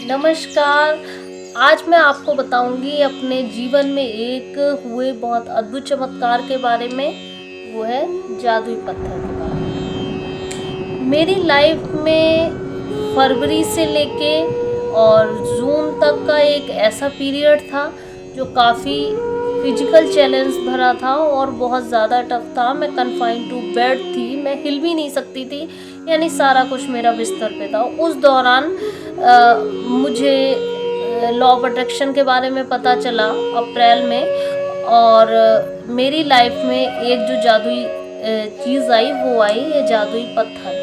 नमस्कार। आज मैं आपको बताऊंगी अपने जीवन में एक हुए बहुत अद्भुत चमत्कार के बारे में। वो है जादुई पत्थर के बारे में। मेरी लाइफ में फरवरी से लेके और जून तक का एक ऐसा पीरियड था जो काफ़ी फिजिकल चैलेंज भरा था और बहुत ज़्यादा टफ था। मैं कन्फाइंड टू बेड थी, मैं हिल भी नहीं सकती थी, यानी सारा कुछ मेरा बिस्तर पे था। उस दौरान मुझे लॉ ऑफ अट्रैक्शन के बारे में पता चला अप्रैल में, और मेरी लाइफ में एक जो जादुई चीज़ आई वो आई ये जादुई पत्थर।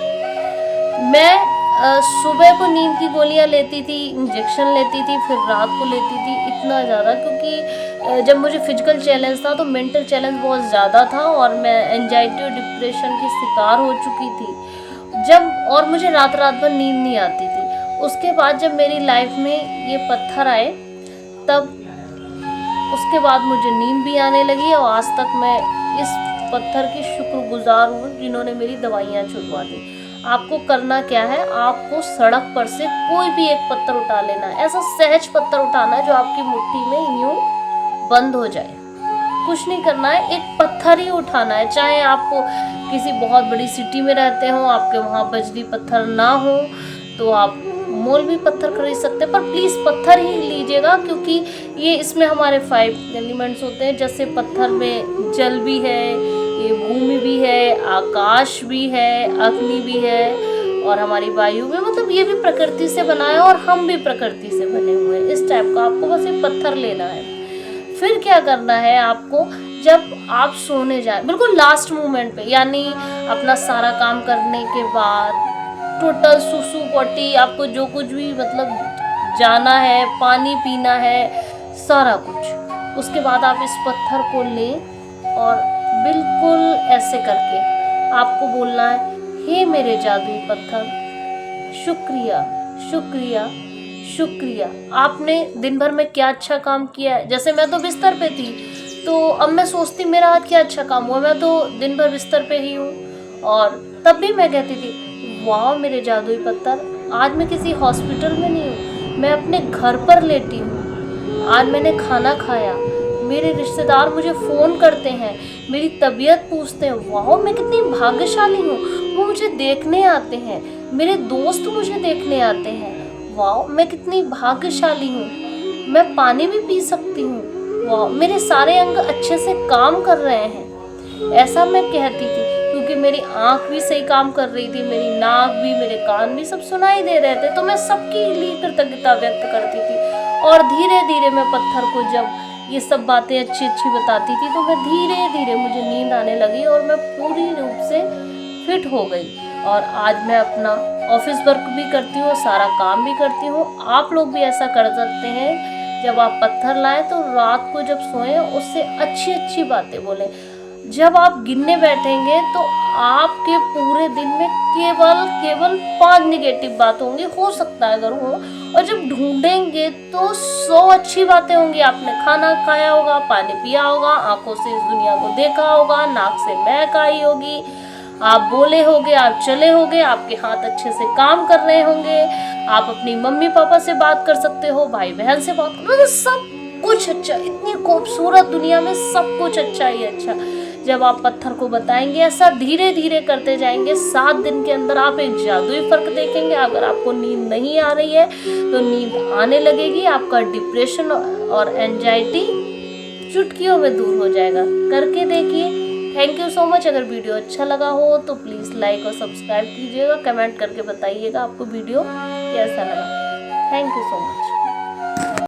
मैं सुबह को नींद की गोलियां लेती थी, इंजेक्शन लेती थी, फिर रात को लेती थी, इतना ज़्यादा, क्योंकि जब मुझे फिजिकल चैलेंज था तो मेंटल चैलेंज बहुत ज़्यादा था और मैं एंजाइटी और डिप्रेशन की शिकार हो चुकी थी और मुझे रात भर नींद नहीं आती थी। उसके बाद जब मेरी लाइफ में ये पत्थर आए तब उसके बाद मुझे नींद भी आने लगी और आज तक मैं इस पत्थर की शुक्रगुजार हूँ जिन्होंने मेरी दवाइयाँ छुड़वा दी। आपको करना क्या है, आपको सड़क पर से कोई भी एक पत्थर उठा लेना है, ऐसा सहज पत्थर उठाना है जो आपकी मुट्ठी में यूं बंद हो जाए। कुछ नहीं करना है, एक पत्थर ही उठाना है। चाहे आप किसी बहुत बड़ी सिटी में रहते हो, आपके वहाँ बजरी पत्थर ना हो तो आप मौलवी पत्थर खरीद सकते हैं, पर प्लीज़ पत्थर ही लीजिएगा, क्योंकि ये इसमें हमारे 5 एलिमेंट्स होते हैं। जैसे पत्थर में जल भी है, ये भूमि भी है, आकाश भी है, अग्नि भी है और हमारी वायु भी, मतलब ये भी प्रकृति से बना है और हम भी प्रकृति से बने हुए हैं। इस टाइप का आपको बस एक पत्थर लेना है। फिर क्या करना है आपको, जब आप सोने जाए बिल्कुल लास्ट मोमेंट पे, यानी अपना सारा काम करने के बाद टोटल सुसु पॉटी, आपको जो कुछ भी मतलब जाना है, पानी पीना है, सारा कुछ, उसके बाद आप इस पत्थर को लें और बिल्कुल ऐसे करके आपको बोलना है, हे मेरे जादुई पत्थर, शुक्रिया शुक्रिया शुक्रिया। आपने दिन भर में क्या अच्छा काम किया है। जैसे मैं तो बिस्तर पे थी, तो अब मैं सोचती मेरा आज क्या अच्छा काम हुआ, मैं तो दिन भर बिस्तर पे ही हूँ। और तब भी मैं कहती थी, वाह मेरे जादुई पत्थर, आज मैं किसी हॉस्पिटल में नहीं हूँ, मैं अपने घर पर लेटी हूँ। आज मैंने खाना खाया, मेरे रिश्तेदार मुझे फ़ोन करते हैं, मेरी तबीयत पूछते हैं, वाह मैं कितनी भाग्यशाली हूँ, वो मुझे देखने आते हैं, मेरे दोस्त मुझे देखने आते हैं, वाह मैं कितनी भाग्यशाली हूँ, मैं पानी भी पी सकती हूँ, वाह मेरे सारे अंग अच्छे से काम कर रहे हैं। ऐसा मैं कहती थी, क्योंकि मेरी आँख भी सही काम कर रही थी, मेरी नाक भी, मेरे कान भी, सब सुनाई दे रहे थे। तो मैं सबके लिए कृतज्ञता व्यक्त करती थी और धीरे धीरे मैं पत्थर को जब ये सब बातें अच्छी अच्छी बताती थी तो मैं धीरे धीरे मुझे नींद आने लगी और मैं पूरी रूप से फिट हो गई। और आज मैं अपना ऑफिस वर्क भी करती हूँ, सारा काम भी करती हूँ। आप लोग भी ऐसा कर सकते हैं। जब आप पत्थर लाएं तो रात को जब सोएं उससे अच्छी अच्छी बातें बोलें। जब आप गिनने बैठेंगे तो आपके पूरे दिन में केवल 5 नेगेटिव बात होंगी, हो सकता है अगर हो, और जब ढूंढेंगे तो 100 अच्छी बातें होंगी। आपने खाना खाया होगा, पानी पिया होगा, आंखों से इस दुनिया को देखा होगा, नाक से महक आई होगी, आप बोले होगे, आप चले होगे, आपके हाथ अच्छे से काम कर रहे होंगे, आप अपनी मम्मी पापा से बात कर सकते हो, भाई बहन से बात कर, सब कुछ अच्छा। इतनी खूबसूरत दुनिया में सब कुछ अच्छा ही अच्छा। जब आप पत्थर को बताएंगे, ऐसा धीरे धीरे करते जाएंगे, 7 दिन के अंदर आप एक जादुई फर्क देखेंगे। अगर आपको नींद नहीं आ रही है तो नींद आने लगेगी, आपका डिप्रेशन और एंजाइटी चुटकियों में दूर हो जाएगा। करके देखिए। Thank you so much. अगर वीडियो अच्छा लगा हो तो प्लीज़ लाइक और सब्सक्राइब कीजिएगा, कमेंट करके बताइएगा आपको वीडियो कैसा लगा। Thank you so much.